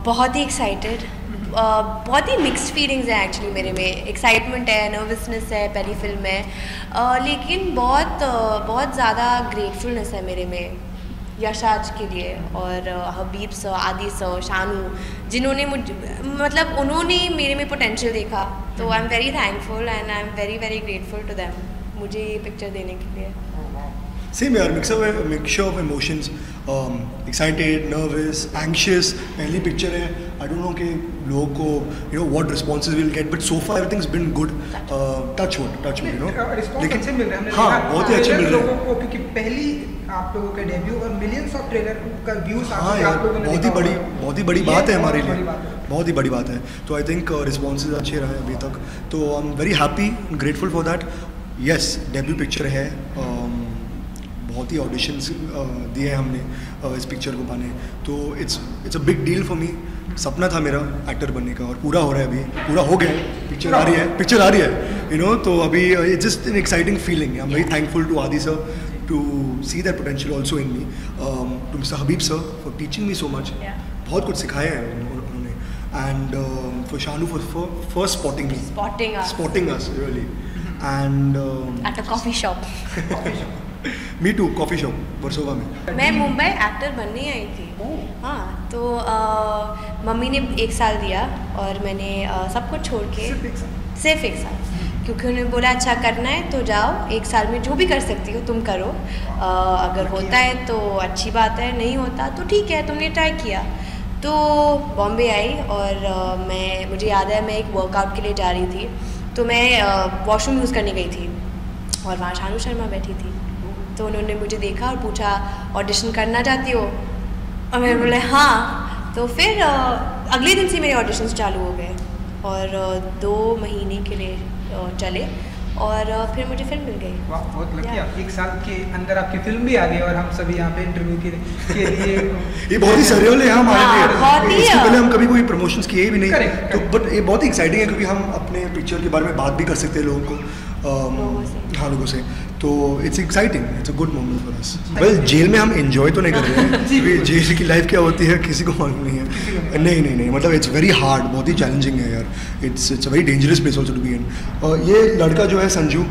बहुत ही एक्साइटेड, बहुत ही mixed feelings हैं एक्चुअली मेरे में। एक्साइटमेंट है, नर्वसनेस है, पहली फिल्म है, लेकिन बहुत ज़्यादा ग्रेटफुलनेस है मेरे में यशाज के लिए और हबीब सर, आदि सर, शानू, जिन्होंने मतलब उन्होंने मेरे में पोटेंशियल देखा। तो I am very thankful and I am very very grateful to them मुझे ये पिक्चर देने के लिए। सेम यार, mixture of emotions, excited, nervous, anxious. पहली पिक्चर है, आई डोंट नो कि लोगों को you know what responses will get, but so far everything's been good. Touch wood you know, लेकिन अच्छे मिल रहे हैं। हाँ, बहुत ही अच्छे मिल रहे हैं लोगों को, क्योंकि पहली आप लोगों का डेब्यू और मिलियंस ऑफ ट्रेलर का व्यूज हाँ यार, बहुत ही बड़ी बात है हमारे लिए, बहुत ही बड़ी बात है। तो आई थिंक रिस्पॉन्सेज अच्छे रहे अभी तक, तो I am very happy, grateful for that. Yes, debut picture है, बहुत ही ऑडिशंस दिए हैं हमने इस पिक्चर को पाने, तो it's a big deal for me. सपना था मेरा एक्टर बनने का और पूरा हो रहा है, अभी पूरा हो गया है। पिक्चर आ रही है यू नो, तो अभी it's just an exciting feeling. I am very thankful to Adi sir to see that potential also in me, to mister Habib sir for teaching me so much. बहुत कुछ सिखाया है उन्होंने, and for Shanu for spotting us really, and at a coffee shop me too, coffee shop Versova में। मैं Mumbai actor बनने आई थी। हाँ, तो मम्मी ने 1 साल दिया और मैंने सब कुछ छोड़ के सिर्फ एक साल, क्योंकि उन्होंने बोला अच्छा करना है तो जाओ, 1 साल में जो भी कर सकती हो तुम करो, अगर होता है तो अच्छी बात है, नहीं होता तो ठीक है, तुमने ट्राई किया। तो बॉम्बे आई और मुझे याद है मैं एक वर्कआउट के लिए जा रही थी, तो मैं वॉशरूम यूज़ करने गई थी और वहाँ शानू शर्मा बैठी थी। तो उन्होंने मुझे देखा और पूछा ऑडिशन करना चाहती हो, और मैंने बोला हाँ। तो फिर अगले दिन से मेरे ऑडिशंस चालू हो गए और 2 महीने के लिए चले और फिर मुझे फिल्म मिल गई। वाह, बहुत लकी आप। 1 साल के अंदर आपकी फिल्म भी आ गई और हम सभी यहाँ पे इंटरव्यू के लिए ये बहुत ही सरेल है हमारे लिए। इससे पहले हम कभी कोई प्रमोशंस किए भी नहीं, तो बट ये बहुत ही एक्साइटिंग है, क्योंकि हम अपने पिक्चर के बारे में बात भी कर सकते हैं लोगों लोगों से। तो it's exciting, it's a good moment for us. Well, jail में हम एंजॉय तो नहीं कर रहे हैं, क्योंकि जेल की लाइफ क्या होती है किसी को मालूम नहीं है। नहीं, मतलब इट्स वेरी हार्ड, बहुत ही चैलेंजिंग है यार। It's a very dangerous place also to be in. ये लड़का जो है संजू,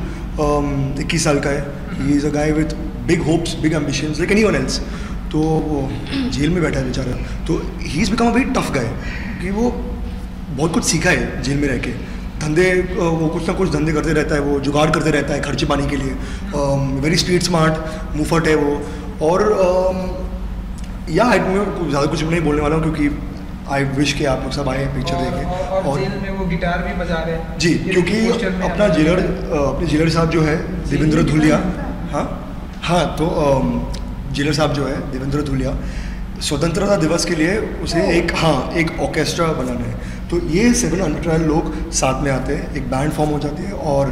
21 साल का है, he is a guy with big hopes, big ambitions like anyone else. तो वो जेल में बैठा है बेचारा, तो he is become a very tough guy, कि वो बहुत कुछ सीखा है जेल में रह के। धंधे, वो कुछ ना कुछ धंधे करते रहता है, वो जुगाड़ करते रहता है खर्चे पानी के लिए। वेरी स्ट्रीट स्मार्ट, मुफट है वो। और या ज़्यादा कुछ नहीं बोलने वाला हूँ, क्योंकि आई विश कि आप लोग सब आए पिक्चर देखें। और जेल में वो गिटार भी बजा रहे हैं जी, क्योंकि अपने जेलर साहब जो है देवेंद्र धुलिया, हाँ, तो जेलर साहब जो है देवेंद्र धुलिया, स्वतंत्रता दिवस के लिए उसे एक ऑर्केस्ट्रा बनाना है। तो ये 7 अंडर ट्रायल लोग साथ में आते हैं, एक बैंड फॉर्म हो जाती है और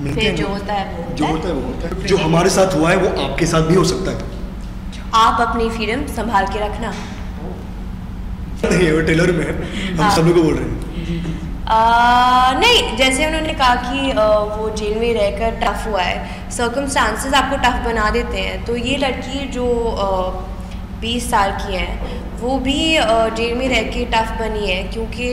मिलते हैं। जो होता है वो होता है। जो हमारे साथ हुआ है वो आपके साथ भी हो सकता है। आप अपनी फ्रीडम संभाल के रखना। नहीं, वो टेलर में है, हम सब लोग को बोल रहे हैं। नहीं, जैसे उन्होंने कहा कि वो जेल में रहकर टफ हुआ है, सर्कमस्टांसेस आपको टफ बना देते हैं। तो ये लड़की जो 20 साल की हैं, वो भी जेल में रह के टफ बनी है, क्योंकि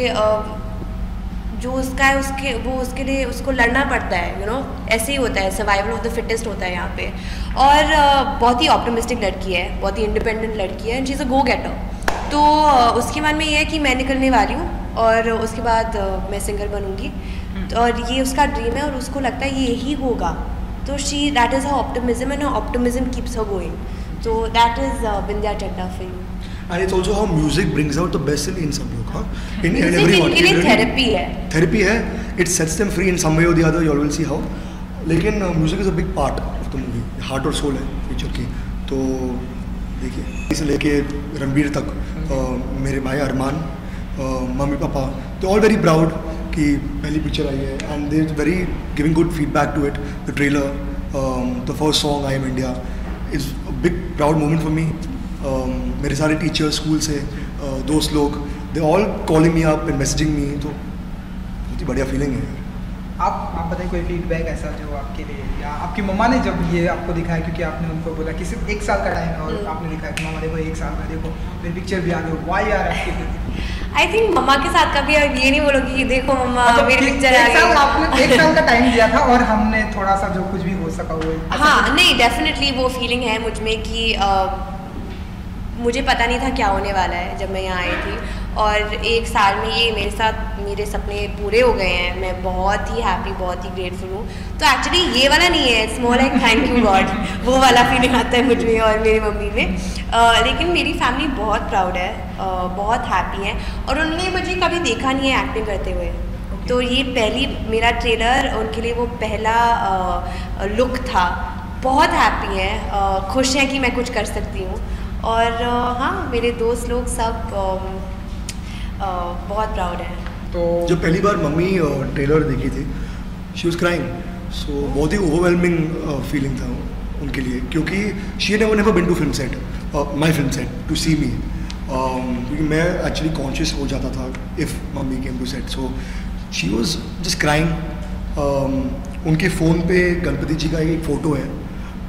जो उसका है उसके लिए उसको लड़ना पड़ता है, यू नो, ऐसे ही होता है, सर्वाइवल ऑफ द फिटेस्ट होता है यहाँ पे। और बहुत ही ऑप्टिमिस्टिक लड़की है, बहुत ही इंडिपेंडेंट लड़की है, शी इज़ अ गो गेटर। तो उसके मन में ये है कि मैं निकलने वाली हूँ और उसके बाद मैं सिंगर बनूँगी, और ये उसका ड्रीम है और उसको लगता है ये यही होगा। तो that is her optimism and her optimism keeps her going. So that is Vindhya Chadda for you. And it's also how music brings out the best in some लोग, हाँ, in music everyone. इनके लिए therapy है। Therapy है, it sets them free in some way or the other. You all will see how. लेकिन music is a big part of the movie, heart और soul है picture की। तो देखिए, इसे लेके रणबीर तक, मेरे भाई अरमान, मम्मी पापा, तो ऑल वेरी प्राउड कि पहली पिक्चर आई है, and they very giving good feedback to it. The trailer, the first song I am India is a big proud moment for me. मेरे सारे टीचर्स स्कूल से, दोस्त लोग, they all calling me up and messaging me, तो बहुत ही बढ़िया feeling है। आप बताइए कोई फीडबैक ऐसा जो आपके लिए, या आपकी मम्मा ने जब ये आपको दिखाया, क्योंकि आपने उनको बोला कि सिर्फ 1 साल का टाइम है और आपने लिखा कि मम्मा देखो 1 साल में देखो मेरी पिक्चर भी आ गई, व्हाई आर आपके? आई थिंक मम्मा के साथ कभी ये नहीं बोलोगी कि देखो मम्मा मेरी पिक्चर आ गई। आपने 1 साल का टाइम दिया था और हमने थोड़ा सा जो कुछ भी हो सका वो। हाँ नहीं, डेफिनेटली वो फीलिंग है मुझ में कि मुझे पता नहीं था क्या होने वाला है जब मैं यहाँ आई थी, और 1 साल में ये मेरे साथ मेरे सपने पूरे हो गए हैं। मैं बहुत ही हैप्पी, बहुत ही ग्रेटफुल हूँ। तो एक्चुअली ये वाला नहीं है, it's more like thank you God, वो वाला फीलिंग आता है मुझ में और मेरी मम्मी में। लेकिन मेरी फैमिली बहुत प्राउड है, बहुत हैप्पी है, और उन्होंने मुझे कभी देखा नहीं है एक्टिंग करते हुए। तो ये पहली मेरा ट्रेलर उनके लिए वो पहला लुक था। बहुत हैप्पी हैं, खुश हैं कि मैं कुछ कर सकती हूँ। और हाँ, मेरे दोस्त लोग सब बहुत प्राउड हैं। तो जब पहली बार मम्मी ट्रेलर देखी थी, शी वाज क्राइंग, सो बहुत ही ओवरवेलमिंग फीलिंग था उनके लिए, क्योंकि she never been to film set, my film set to see me, क्योंकि मैं एक्चुअली कॉन्शियस हो जाता था if mummy came to set, so she was just crying. उनके फ़ोन पे गणपति जी का एक फ़ोटो है,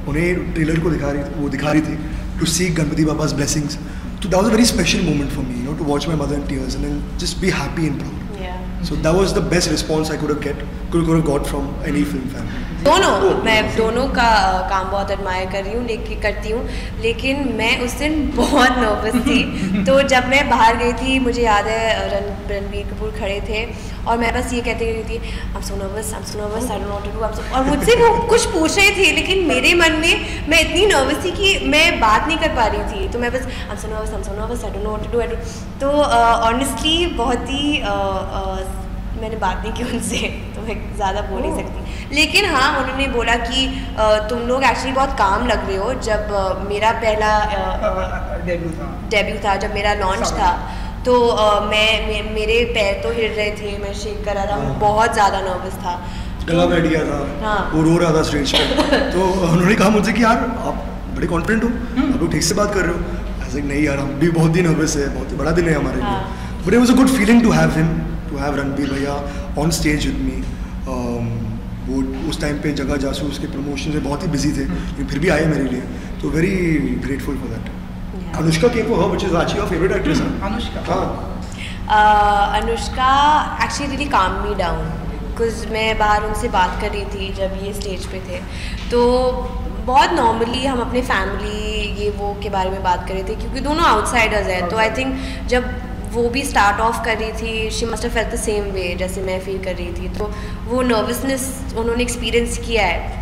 उन्हें ट्रेलर को दिखा रही थी to see Ganpati Baba's blessings. So that was a very special moment for me, you know, to watch my mother in tears and then just be happy and proud. Yeah. So that was the best response I could have got from any film family. मैं दोनों का काम बहुत admire कर रही हूँ, करती हूँ, लेकिन मैं उस दिन बहुत नर्वस थी। तो जब मैं बाहर गई थी, मुझे याद है रणबीर कपूर खड़े थे और मैं बस ये कहती रही थी I'm so nervous, I don't know what to do, और मुझसे वो कुछ पूछ रहे थे, लेकिन मेरे मन में मैं इतनी नर्वस थी कि मैं बात नहीं कर पा रही थी। तो मैं बस I'm so nervous, I don't know what to do, तो ऑनेस्टली बहुत ही मैंने बात नहीं की उनसे, तो मैं ज़्यादा बोल नहीं सकती। लेकिन हाँ, उन्होंने बोला कि तुम लोग एक्चुअली बहुत काम लग रहे हो। जब मेरा पहला डेब्यू था, जब मेरा लॉन्च था, तो मेरे पैर तो हिल रहे थे, मैं शेक कर रहा था, बहुत ज़्यादा नर्वस था, गला बैठ गया था। हाँ। वो रो रहा था स्टेज पे। तो उन्होंने कहा मुझसे कि यार आप बड़े कॉन्फिडेंट हो, आप लोग ठीक से बात कर रहे हो। ऐसे नहीं यार, हम भी बहुत ही नर्वस है, बहुत ही बड़ा दिन है हमारे लिए। But it was a good feeling to have him, to have Ranbir भैया ऑन स्टेज विद मी। वो उस टाइम पे जगह जासूस के प्रमोशन से बहुत ही बिजी थे, लेकिन फिर भी आए मेरे लिए, तो very grateful for that. Anushka came for her, which is actually your favourite actress. Anushka, हाँ, अनुष्का एक्चुअली रियली काम मी डाउन, बिकॉज मैं बाहर उनसे बात कर रही थी जब ये स्टेज पे थे, तो बहुत नॉर्मली हम अपने फैमिली ये वो के बारे में बात कर रहे थे, क्योंकि दोनों आउटसाइडर्स हैं। तो आई थिंक जब वो भी स्टार्ट ऑफ कर रही थी, she must have felt the same way जैसे मैं फील कर रही थी। तो वो नर्वसनेस उन्होंने एक्सपीरियंस किया है।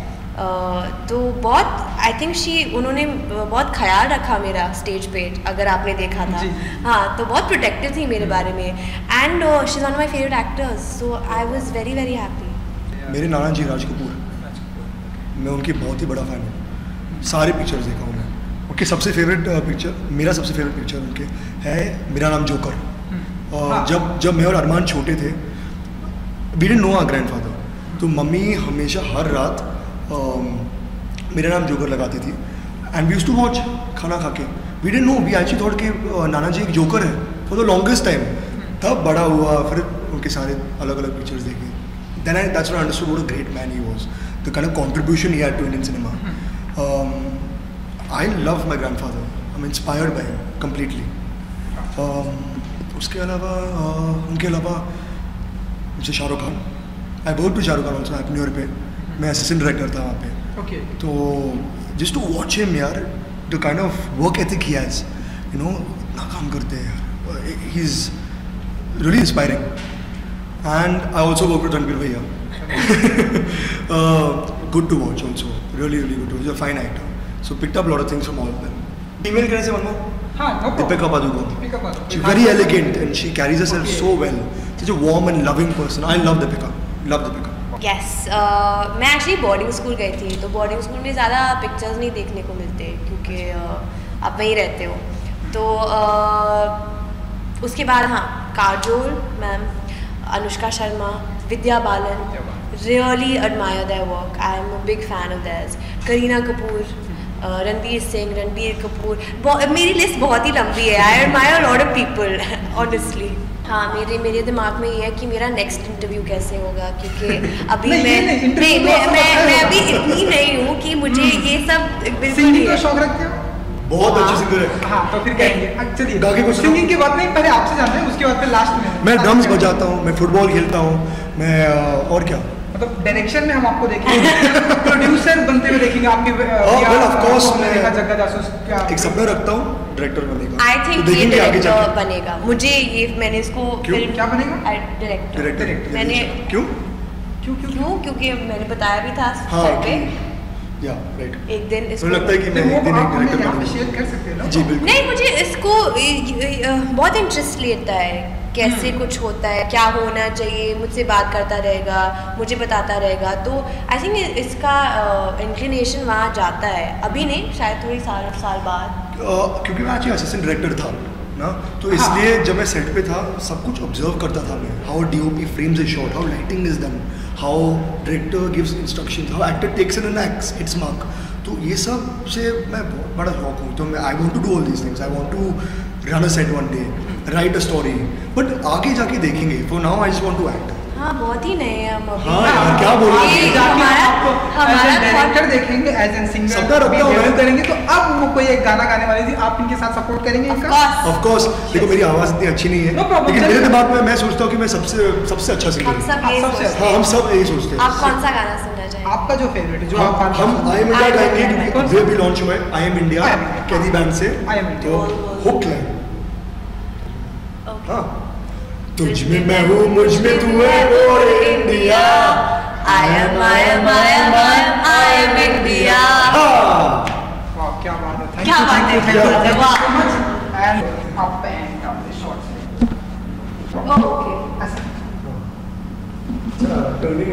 तो बहुत आई थिंक उन्होंने बहुत ख्याल रखा मेरा स्टेज पे, अगर आपने देखा था। हाँ, तो बहुत प्रोटेक्टिव थी मेरे बारे में, and she is one of my favourite actors, so I was very very happy. मेरे नाना जी राज कपूर, मैं उनकी बहुत ही बड़ा फ़ैन हूँ, सारे पिक्चर्स देखा हूँ मैं उनके। सबसे फेवरेट पिक्चर, मेरा सबसे फेवरेट पिक्चर उनके है मेरा नाम जोकर। जब मैं और अरमान छोटे थे, we didn't know our grandfather, तो मम्मी हमेशा हर रात मेरा नाम जोकर लगाती थी, and we used to watch खाना खा के। We didn't know, we actually thought कि नाना जी एक जोकर है फॉर द लॉन्गेस्ट टाइम। तब बड़ा हुआ, फिर उनके सारे अलग अलग पिक्चर्स देखे, then that's when I understood what a great man he was, the kind of contribution he had to Indian cinema. I love my grandfather, I'm inspired by him completely. उसके अलावा उनके अलावा मुझे Shahrukh Khan, I work to Shahrukh Khan also happy new year पे, मैं assistant director था वहाँ पे। okay. तो जस्ट टू वॉच हिम यार, the kind of work ethic he has, you know, इतना काम करते हैं यार, he is really inspiring. And I also work with Ranbir भैया, good to watch also, really good to watch, he's a fine actor, so picked up a lot of things from all of them. Female can I say one more? हाँ, no problem. Deepika Padukone. She's very elegant and she carries herself so well. Such a warm and loving person. I love Deepika. Yes, मैं actually boarding school गई थी, तो boarding school में ज़्यादा pictures नहीं देखने को मिलते, क्योंकि आप वहीं रहते हो। तो उसके बाद हाँ, Kajol ma'am, Anushka Sharma, Vidya Balan, really admire their work. I am a big fan of theirs. Kareena Kapoor, Ranveer Singh, Ranbir Kapoor, मेरी लिस्ट बहुत ही लंबी है। I admire a lot of people honestly. हाँ, मेरे दिमाग में ये है कि मेरा नेक्स्ट इंटरव्यू कैसे होगा, क्योंकि अभी मैं अभी इतनी नहीं हूँ कि मुझे ये सब बिल्कुल। सिंगिंग का शौक रखते हो? बहुत अच्छी सिंगर है। हाँ, तो फिर कहेंगे। चलिए गा के कुछ सिंगिंग की बात नहीं, पहले आपसे जानते हैं, उसके बाद फिर लास्ट में। मैं ड्रम्स बजाता हूँ, मैं फुटबॉल खेलता हूँ, मैं और क्या, मतलब डायरेक्शन में हम आपको देखेंगे, प्रोड्यूसर बनते हुए देखेंगे आपकी। ऑफ कोर्स मैं जग्गा जासूस का एक सपना रखता हूँ डायरेक्टर बनेगा। आई थिंक ये डायरेक्टर बनेगा। मुझे ये मैंने इसको फिल्म क्या बनेगा? डायरेक्टर। मैंने क्यों क्योंकि मैंने बताया भी था हाँ, सर पे। या राइट। एक दिन इसको लगता है कि मैं एक दिन एक डायरेक्टर बनूंगा। शेयर कर सकते हैं ना? जी बिल्कुल। नहीं, मुझे इसको बहुत इंटरेस्ट लेता है कैसे कुछ होता है, क्या होना चाहिए, मुझसे बात करता रहेगा, मुझे बताता रहेगा। तो आई थिंक इसका इंक्लिनेशन वहाँ जाता है। अभी नहीं, शायद थोड़ी साल बाद। क्योंकि मैं एक्चुअली असिस्टेंट डायरेक्टर था ना, तो इसलिए जब मैं सेट पे था सब कुछ ऑब्जर्व करता था मैं। How DOP frames is shot, how lighting is done, how director gives instructions, how actor takes in an hits mark. तो ये सब से मैं बहुत बड़ा शौक हूँ। तो मैं I want to do all these things. I want to run a set one day, write a story, but आगे जाके देखेंगे। For now I just want to act. हाँ, बहुत ही नए हैं हम अभी। हाँ यार, क्या बोल रहे हैं? हमारा डायरेक्टर देखेंगे, एज एन सिंगर करेंगे, तो अब वो कोई एक गाना गाने वाली थी, आप इनके साथ सपोर्ट करेंगे इनका? Of course. देखो मेरी आवाज इतनी अच्छी नहीं है, लेकिन मेरे दिमाग में मैं सोचता हूँ कि मैं सबसे अच्छा सिंगर हूँ। हाँ, हम सब यही सोचते हैं। आप कौन सा गाना सुनना चाहेंगे? आपका जो फेवरेट है, जो आप हम आई एम इंडिया गाएंगे, क्योंकि वे भी लॉन्च हुआ है आई एम इंडिया कैदी बैंड से। तो हुक लाइन, हाँ, तुझ में मैं हूँ, मुझ में तू है, और इंडिया। I am India। वाह, क्या बात है, क्या बात है, थैंक यू वाह। So much. And up and down the shots. Okay. Turning